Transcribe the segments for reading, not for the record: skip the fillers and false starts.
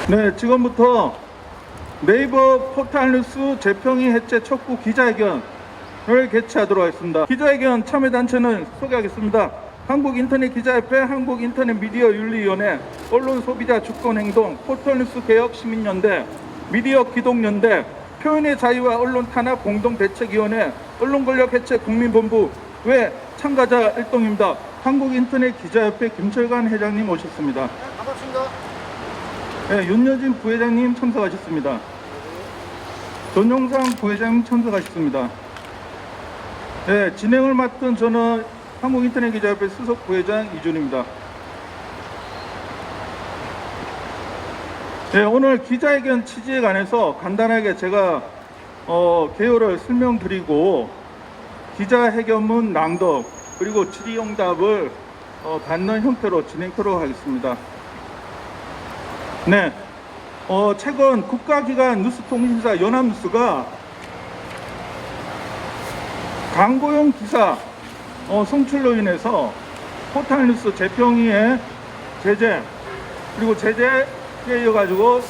네, 지금부터 네이버 포탈뉴스 재평이 해체 촉구 기자회견을 개최하도록 하겠습니다. 기자회견 참여단체는 소개하겠습니다. 한국인터넷기자협회, 한국인터넷미디어윤리위원회, 언론소비자 주권행동, 포털뉴스 개혁 시민연대, 미디어 기독연대, 표현의 자유와 언론 탄압 공동대책위원회, 언론권력 해체 국민본부 외 참가자 일동입니다. 한국인터넷기자협회 김철관 회장님 오셨습니다. 네, 반갑습니다. 네, 윤여진 부회장님 참석하셨습니다. 전용상 부회장님 참석하셨습니다. 네, 진행을 맡은 저는 한국인터넷기자협회 수석 부회장 이준입니다. 네, 오늘 기자회견 취지에 관해서 간단하게 제가 개요를 설명드리고 기자회견문 낭독 그리고 질의응답을 받는 형태로 진행하도록 하겠습니다. 네, 최근 국가기관 뉴스통신사 연합뉴스가 광고용 기사 송출로 인해서 포탈뉴스 재평위의 제재 그리고 제재에 이어가지고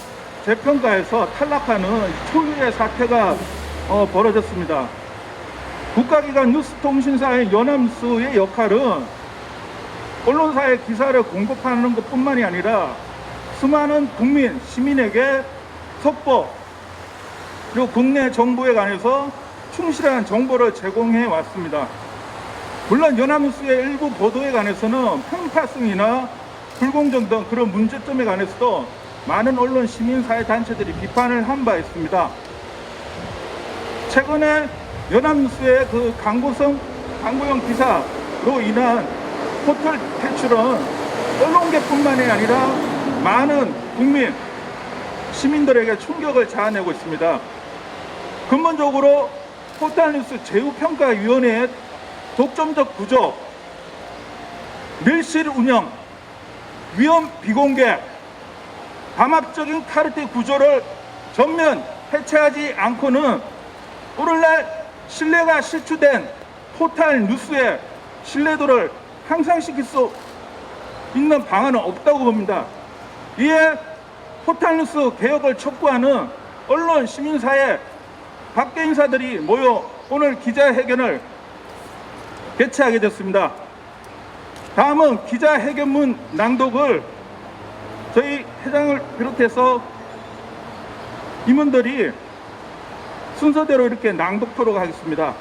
재평가에서 탈락하는 초유의 사태가 벌어졌습니다. 국가기관 뉴스통신사의 연합뉴스의 역할은 언론사의 기사를 공급하는 것뿐만이 아니라 수많은 국민, 시민에게 속보 그리고 국내 정부에 관해서 충실한 정보를 제공해 왔습니다. 물론 연합뉴스의 일부 보도에 관해서는 편파성이나 불공정 등 그런 문제점에 관해서도 많은 언론 시민사회단체들이 비판을 한 바 있습니다. 최근에 연합뉴스의 그 광고용 기사로 인한 포털 퇴출은 언론계뿐만이 아니라 많은 국민, 시민들에게 충격을 자아내고 있습니다. 근본적으로 포털뉴스 제휴평가위원회의 독점적 구조, 밀실 운영, 위험 비공개, 담합적인 카르텔 구조를 전면 해체하지 않고는 오늘날 신뢰가 실추된 포털뉴스의 신뢰도를 향상시킬 수 있는 방안은 없다고 봅니다. 이에 포털뉴스 개혁을 촉구하는 언론 시민사회 각계 인사들이 모여 오늘 기자회견을 개최하게 됐습니다. 다음은 기자회견문 낭독을 저희 회장을 비롯해서 임원들이 순서대로 이렇게 낭독토록 하겠습니다.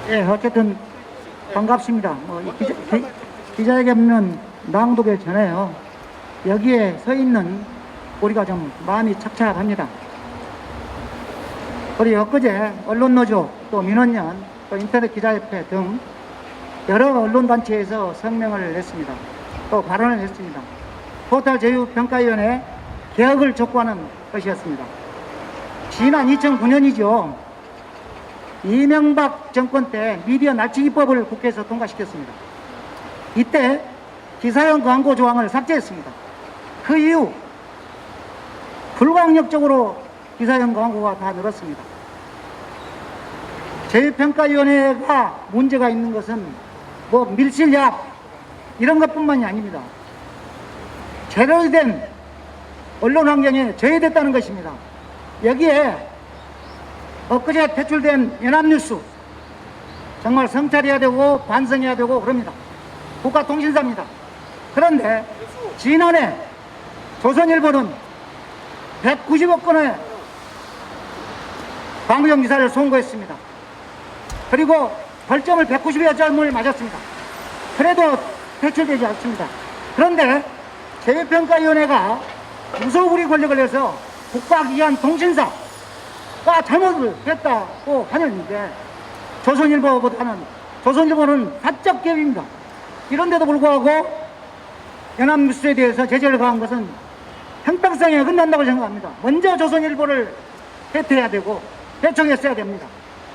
예, 어쨌든 반갑습니다. 기자회견문 낭독에 전에요. 여기에 서 있는 우리가 좀 마음이 착잡합니다. 우리 엊그제 언론노조 또 민원연 또 인터넷기자협회 등 여러 언론단체에서 성명을 냈습니다. 또 발언을 했습니다. 포털 제휴평가위원회 개혁을 촉구하는 것이었습니다. 지난 2009년이죠. 이명박 정권 때 미디어 날치기법을 국회에서 통과시켰습니다. 이때 기사형 광고 조항을 삭제했습니다. 그 이후 불광력적으로 기사형 광고가 다 늘었습니다. 제휴평가위원회가 문제가 있는 것은 뭐 밀실약 이런 것뿐만이 아닙니다. 제대로 언론 환경에 저해됐다는 것입니다. 여기에 엊그제 퇴출된 연합뉴스 정말 성찰해야 되고 반성해야 되고 그럽니다. 국가통신사입니다. 그런데 지난해 조선일보는 190억 건의 광고용 기사를 송고했습니다. 그리고 벌점을 190여 점을 맞았습니다. 그래도 퇴출되지 않습니다. 그런데 제휴평가위원회가 무소불위 권력을 내서 국가기관 통신사가 잘못을 했다고 하는데 조선일보는 사적 기업입니다. 이런데도 불구하고 연합뉴스에 대해서 제재를 가한 것은 형평성에 어긋난다고 생각합니다. 먼저 조선일보를 해태해야 되고 해촉했어야 됩니다.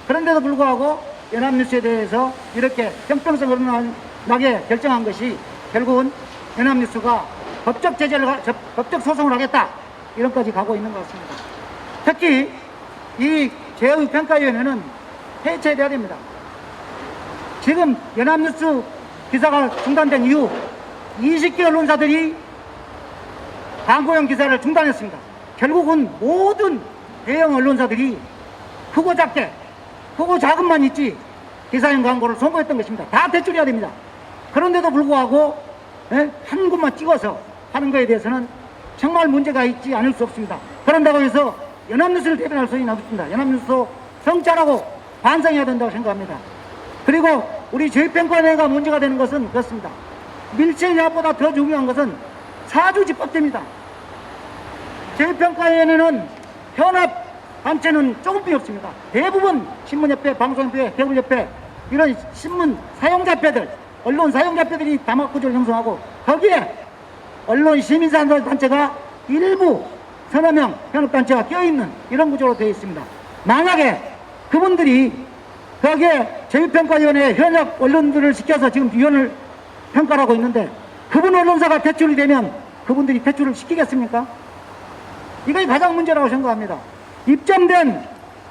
그런데도 불구하고 연합뉴스에 대해서 이렇게 형평성에 어긋나게 결정한 것이 결국은 연합뉴스가 법적 소송을 하겠다 이런까지 가고 있는 것 같습니다. 특히 이 제휴평가위원회는 해체돼야 됩니다. 지금 연합뉴스 기사가 중단된 이후 20개 언론사들이 광고용 기사를 중단했습니다. 결국은 모든 대형 언론사들이 크고 작게, 크고 작은만 있지 기사형 광고를 선고했던 것입니다. 다 대출해야 됩니다. 그런데도 불구하고 한 곳만 찍어서 하는 것에 대해서는 정말 문제가 있지 않을 수 없습니다. 그런다고 해서 연합뉴스를 대변할 수는 없습니다. 연합뉴스도 성찰하고 반성해야 된다고 생각합니다. 그리고 우리 저희평가위원회가 문제가 되는 것은 그렇습니다. 밀실협보다 더 중요한 것은 사주집합제입니다. 저희평가위원회는 현업 단체는 조금뿐이 없습니다. 대부분 신문협회, 방송협회, 개울협회 이런 신문 사용자협회들, 언론 사용자협회들이 담합구조를 형성하고 거기에 언론 시민사회단체가 일부 서너 명 현업단체가 껴있는 이런 구조로 되어 있습니다. 만약에 그분들이 거기에 저희평가위원회 현역 언론들을 시켜서 지금 위원을 평가를 하고 있는데 그분 언론사가 퇴출이 되면 그분들이 퇴출을 시키겠습니까? 이것이 가장 문제라고 생각합니다. 입점된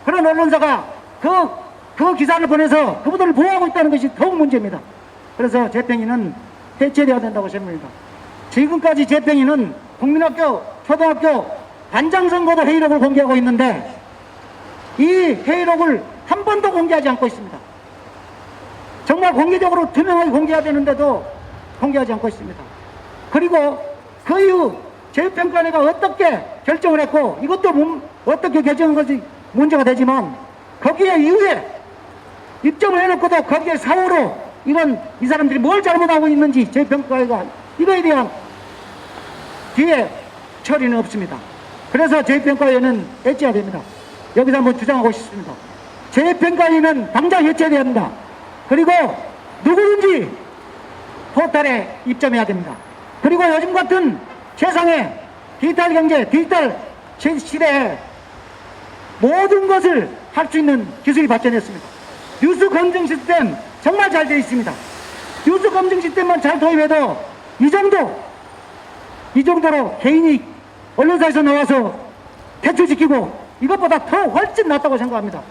그런 언론사가 그 기사를 보내서 그분들을 보호하고 있다는 것이 더욱 문제입니다. 그래서 재평이는 해체되어야 된다고 생각합니다. 지금까지 재평이는 국민학교, 초등학교 반장선거도 회의록을 공개하고 있는데 이 회의록을 한 번도 공개하지 않고 있습니다. 정말 공개적으로 투명하게 공개해야 되는데도 공개하지 않고 있습니다. 그리고 그 이후 재평가위가 어떻게 결정을 했고 이것도 어떻게 결정한 것이 문제가 되지만 거기에 이후에 입점을 해놓고도 거기에 사후로 이 사람들이 뭘 잘못하고 있는지 재평가위가 이거에 대한 뒤에 처리는 없습니다. 그래서 재평가위는 해체해야 됩니다. 여기서 한번 주장하고 싶습니다. 재평가위는 당장 해체해야 합니다. 그리고 누구든지 포털에 입점해야 됩니다. 그리고 요즘 같은 세상에 디지털 경제, 디지털 시대에 모든 것을 할 수 있는 기술이 발전했습니다. 뉴스 검증 시스템 정말 잘 되어 있습니다. 뉴스 검증 시스템만 잘 도입해도 이 정도로 개인이 언론사에서 나와서 퇴출시키고 이것보다 더 훨씬 낫다고 생각합니다.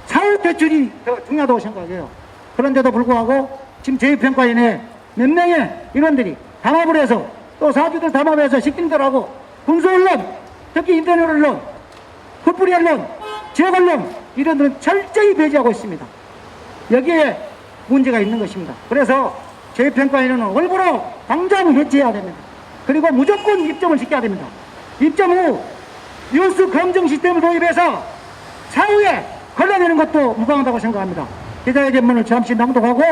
사후 퇴출이 더 중요하다고 생각해요. 그런데도 불구하고 지금 저희평가위원회 몇 명의 인원들이 담합을 해서 또 사주들 담합해서 시킨 대로 하고 군소언론, 특히 인터넷 언론, 풋뿌리 언론, 지역 언론 이런 데는 철저히 배제하고 있습니다. 여기에 문제가 있는 것입니다. 그래서 저희평가위원회는 올바로 당장 해체해야 됩니다. 그리고 무조건 입점을 시켜야 됩니다. 입점 후 뉴스 검증 시스템을 도입해서 사후에 걸러내는 것도 무방하다고 생각합니다. 기자회견문을 잠시 낭독하고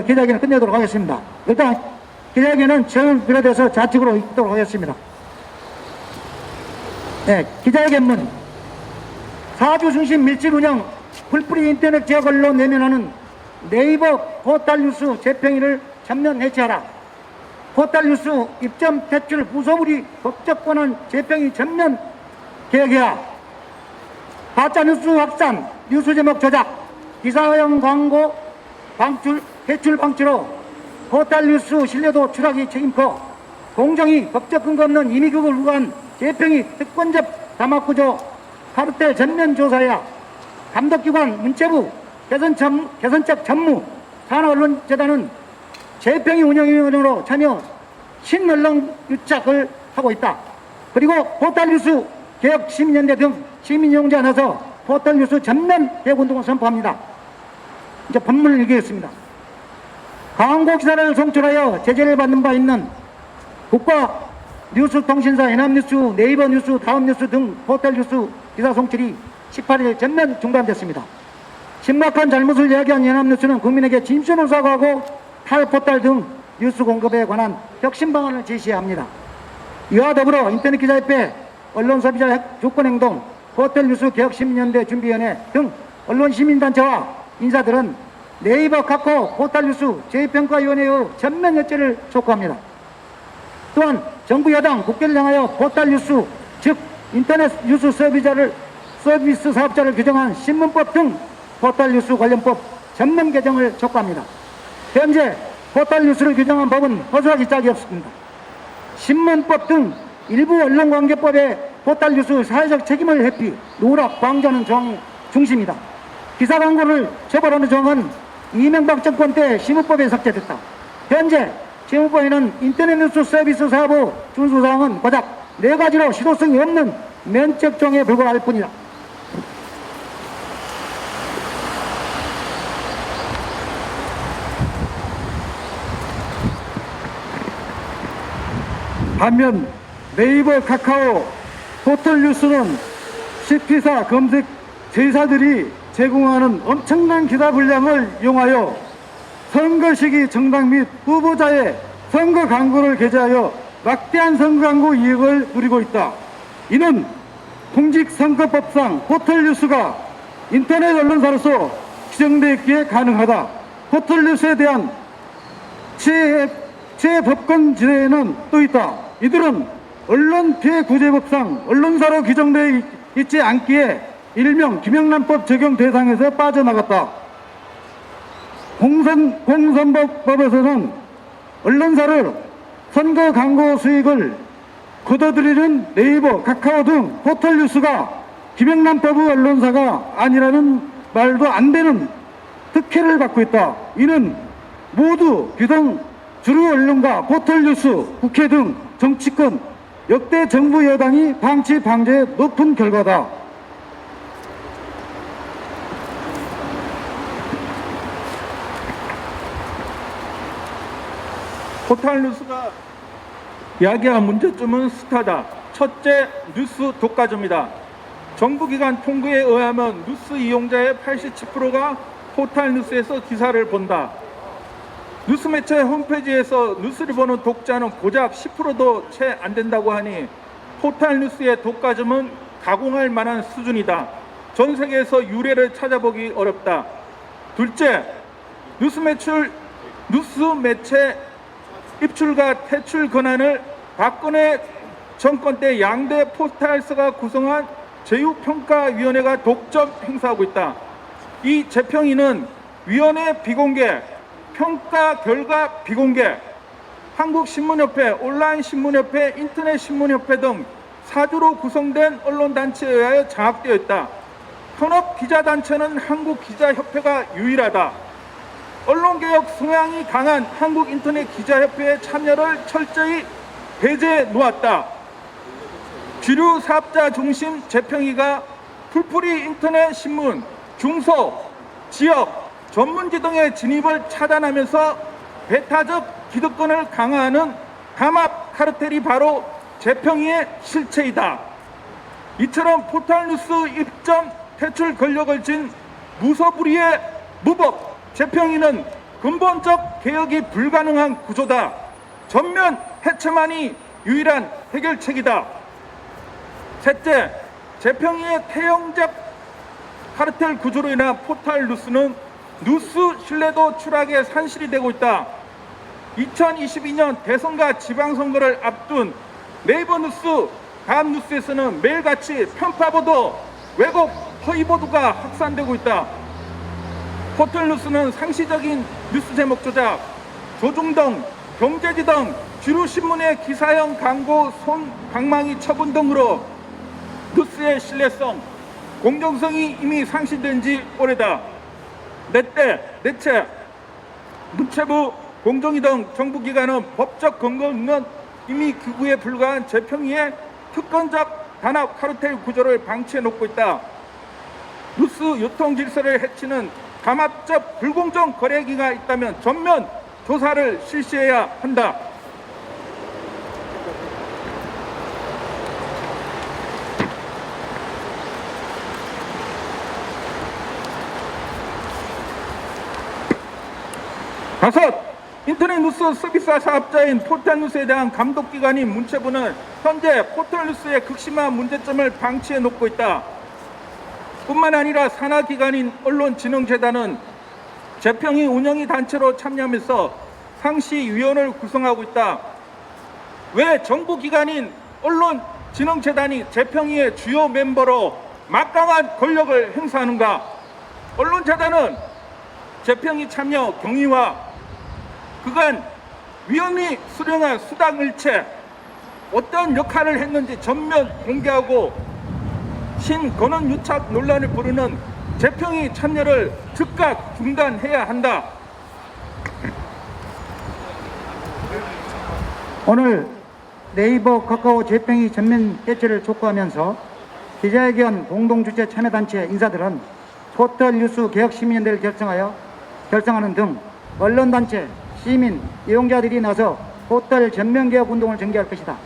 기자회견을 끝내도록 하겠습니다. 일단 기자회견은 저를 비롯해서 좌측으로 있도록 하겠습니다. 네, 기자회견문 사주 중심 밀실 운영 풀뿌리 인터넷 지역 언론 내면하는 네이버 포털 뉴스 재평위를 전면 해체하라. 포털 뉴스 입점 퇴출 부소불위 법적 권한 재평위 전면 개혁해야. 가짜 뉴스 확산, 뉴스 제목 조작, 기사형 광고 퇴출 방치로 포털 뉴스 신뢰도 추락이 책임커 공정위 법적 근거 없는 임의극을 구간 재평위 특권적 담합구조 카르텔 전면 조사해야. 감독기관 문체부 개선적 전무 산하언론재단은 재평위 운영위원으로 참여 신언론 유착을 하고 있다. 그리고 포털뉴스 개혁 시민연대 등 시민용지에 나서 포털뉴스 전면 개혁운동을 선포합니다. 이제 본문을 읽겠습니다. 광고 기사를 송출하여 제재를 받는 바 있는 국가뉴스통신사 연합뉴스, 네이버뉴스, 다음뉴스 등 포털뉴스 기사 송출이 18일 전면 중단됐습니다. 심각한 잘못을 이야기한 연합뉴스는 국민에게 진심을 사과하고 탈포털 등 뉴스 공급에 관한 혁신 방안을 제시합니다. 이와 더불어 인터넷기자협회, 언론소비자 주권행동, 포털뉴스 개혁시민연대 준비위원회 등 언론시민단체와 인사들은 네이버, 카카오, 포털뉴스 제2평가위원회의 전면 해체를 촉구합니다. 또한 정부 여당 국회를 향하여 포털뉴스 즉 인터넷 뉴스 서비스 사업자를 규정한 신문법 등 포털뉴스 관련법 전면 개정을 촉구합니다. 현재 포털뉴스를 규정한 법은 허술하기 짝이 없습니다. 신문법 등 일부 언론관계법의 포털뉴스 사회적 책임을 회피, 누락, 방지하는 조항이 중심이다. 기사 광고를 처벌하는 조항은 이명박 정권 때 신문법에 삭제됐다. 현재 재무부에는 인터넷 뉴스 서비스 사부 준수사항은 고작 4가지로 실효성이 없는 면책종에 불과할 뿐이다. 반면 네이버, 카카오, 포털뉴스는 식기사, 검색 제휴사들이 제공하는 엄청난 기사 분량을 이용하여 선거 시기 정당 및 후보자의 선거 광고를 게재하여 막대한 선거 광고 이익을 누리고 있다. 이는 공직선거법상 포털뉴스가 인터넷 언론사로서 규정되기에 가능하다. 포털뉴스에 대한 재법권 지대에는 또 있다. 이들은 언론피해구제법상 언론사로 규정되어 있지 않기에 일명 김영란법 적용 대상에서 빠져나갔다. 공선법에서는 언론사를 선거 광고 수익을 거둬들이는 네이버, 카카오 등 포털뉴스가 김영란법의 언론사가 아니라는 말도 안 되는 특혜를 받고 있다. 이는 모두 규정 주류 언론과 포털뉴스, 국회 등 정치권, 역대 정부 여당이 방치 방제의 높은 결과다. 포털뉴스가 야기한 문제점은 스타다. 첫째, 뉴스 독과점이다. 정부기관 통계에 의하면 뉴스 이용자의 87%가 포털뉴스에서 기사를 본다. 뉴스 매체 홈페이지에서 뉴스를 보는 독자는 고작 10%도 채 안 된다고 하니 포털뉴스의 독과점은 가공할 만한 수준이다. 전 세계에서 유례를 찾아보기 어렵다. 둘째, 뉴스 매체 입출과 퇴출 권한을 박근혜 정권 때 양대 포털사가 구성한 제휴평가위원회가 독점 행사하고 있다. 이 재평의는 위원회 비공개, 평가 결과 비공개, 한국신문협회, 온라인신문협회, 인터넷신문협회 등 사주로 구성된 언론단체에 의하여 장악되어 있다. 현업기자단체는 한국기자협회가 유일하다. 언론개혁 성향이 강한 한국인터넷기자협회의 참여를 철저히 배제해 놓았다. 주류 사업자 중심 재평의가 풀뿌리 인터넷 신문, 중소, 지역, 전문지 등의 진입을 차단하면서 배타적 기득권을 강화하는 담합 카르텔이 바로 재평의의 실체이다. 이처럼 포털뉴스 입점 퇴출 권력을 쥔 무소불위의 무법 재평의는 근본적 개혁이 불가능한 구조다. 전면 해체만이 유일한 해결책이다. 셋째, 재평의의 태형적 카르텔 구조로 인한 포털뉴스는 뉴스 신뢰도 추락에 산실이 되고 있다. 2022년 대선과 지방선거를 앞둔 네이버 뉴스, 다음뉴스에서는 매일같이 편파보도, 왜곡, 허위보도가 확산되고 있다. 포털뉴스는 상시적인 뉴스 제목 조작, 조중동, 경제지 등 주류 신문의 기사형 광고 방망이 처분 등으로 뉴스의 신뢰성, 공정성이 이미 상실된 지 오래다. 넷째, 문체부, 공정위 등 정부기관은 법적 근거 없는 이미 극우에 불과한 재평의의 특권적 단합 카르텔 구조를 방치해 놓고 있다. 뉴스 유통 질서를 해치는 담합적 불공정 거래기가 있다면 전면 조사를 실시해야 한다. 다섯, 인터넷 뉴스 서비스 사업자인 포털뉴스에 대한 감독기관인 문체부는 현재 포털뉴스의 극심한 문제점을 방치해 놓고 있다. 뿐만 아니라 산하기관인 언론진흥재단은 재평의 운영위 단체로 참여하면서 상시위원회를 구성하고 있다. 왜 정부기관인 언론진흥재단이 재평의의 주요 멤버로 막강한 권력을 행사하는가? 언론재단은 재평의 참여 경위와 그간 위원이 수령한 수당일체, 어떤 역할을 했는지 전면 공개하고 신권한 유착 논란을 부르는 재평의 참여를 즉각 중단해야 한다. 오늘 네이버 카카오 재평이 전면 해체를 촉구하면서 기자회견 공동주최 참여단체 인사들은 포털 뉴스 개혁 시민연대를 결성하는 등 언론단체, 시민, 이용자들이 나서 포털 전면 개혁 운동을 전개할 것이다.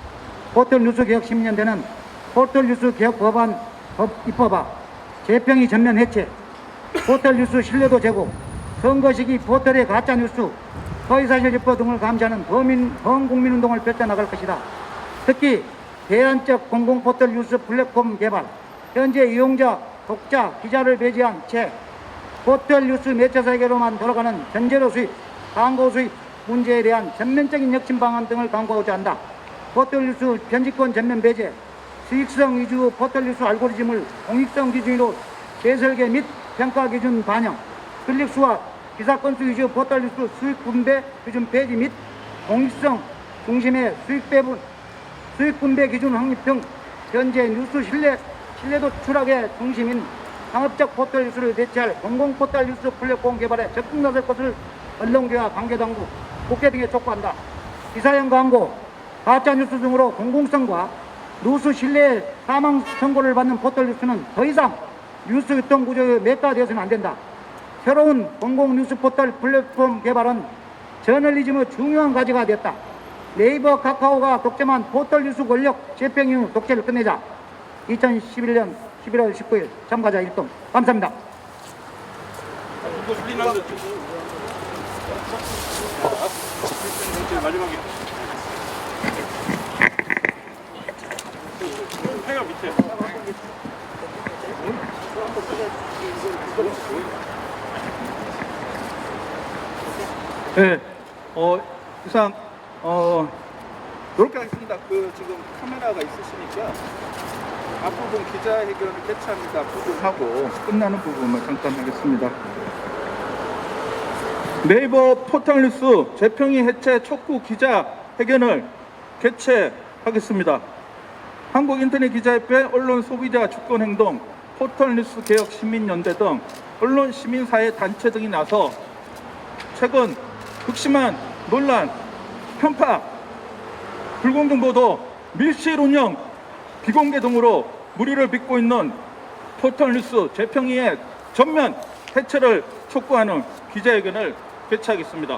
포털 뉴스 개혁 시민연대는 포털 뉴스 개혁 법안 입법화, 재평이 전면 해체, 포털 뉴스 신뢰도 제고, 선거 시기 포털의 가짜 뉴스, 허위사실 유포 등을 감시하는 범국민운동을 펼쳐나갈 것이다. 특히 대안적 공공포털 뉴스 플랫폼 개발, 현재 이용자, 독자, 기자를 배제한 채 포털 뉴스 매체 세계로만 돌아가는 전재료 수입, 광고 수입 문제에 대한 전면적인 혁신 방안 등을 강구하고자 한다. 포털 뉴스 편집권 전면 배제, 수익성 위주 포털 뉴스 알고리즘을 공익성 기준으로 재설계 및 평가 기준 반영, 클릭수와 기사 건수 위주 포털 뉴스 수익 분배 기준 폐지 및 공익성 중심의 수익 분배 기준 확립 등 현재 뉴스 신뢰도 추락의 중심인 상업적 포털 뉴스를 대체할 공공 포털 뉴스 플랫폼 개발에 적극 나설 것을 언론계와 관계당국, 국회 등에 촉구한다. 기사형 광고, 가짜 뉴스 등으로 공공성과 뉴스 신뢰 사망 선고를 받는 포털 뉴스는 더 이상 뉴스 유통 구조의 매가 되어서는 안 된다. 새로운 공공 뉴스 포털 플랫폼 개발은 저널리즘의 중요한 과제가 되었다. 네이버, 카카오가 독점한 포털 뉴스 권력 재평 이후 독재를 끝내자. 2011년 11월 19일 참가자 1동. 감사합니다. 마지막에 해가 밑에 네, 이상 이렇게 하겠습니다. 지금 카메라가 있으시니까 앞부분 기자회견을 개최합니다 부분하고 끝나는 부분만 잠깐 하겠습니다. 네이버 포털 뉴스 재평이 해체 촉구 기자회견을 개최하겠습니다. 한국인터넷기자협회, 언론소비자 주권행동, 포털뉴스 개혁 시민연대 등 언론 시민사회 단체 등이 나서 최근 극심한 논란, 편파, 불공정 보도, 밀실 운영, 비공개 등으로 물의를 빚고 있는 포털뉴스 재평이의 전면 해체를 촉구하는 기자회견을 개최하겠습니다.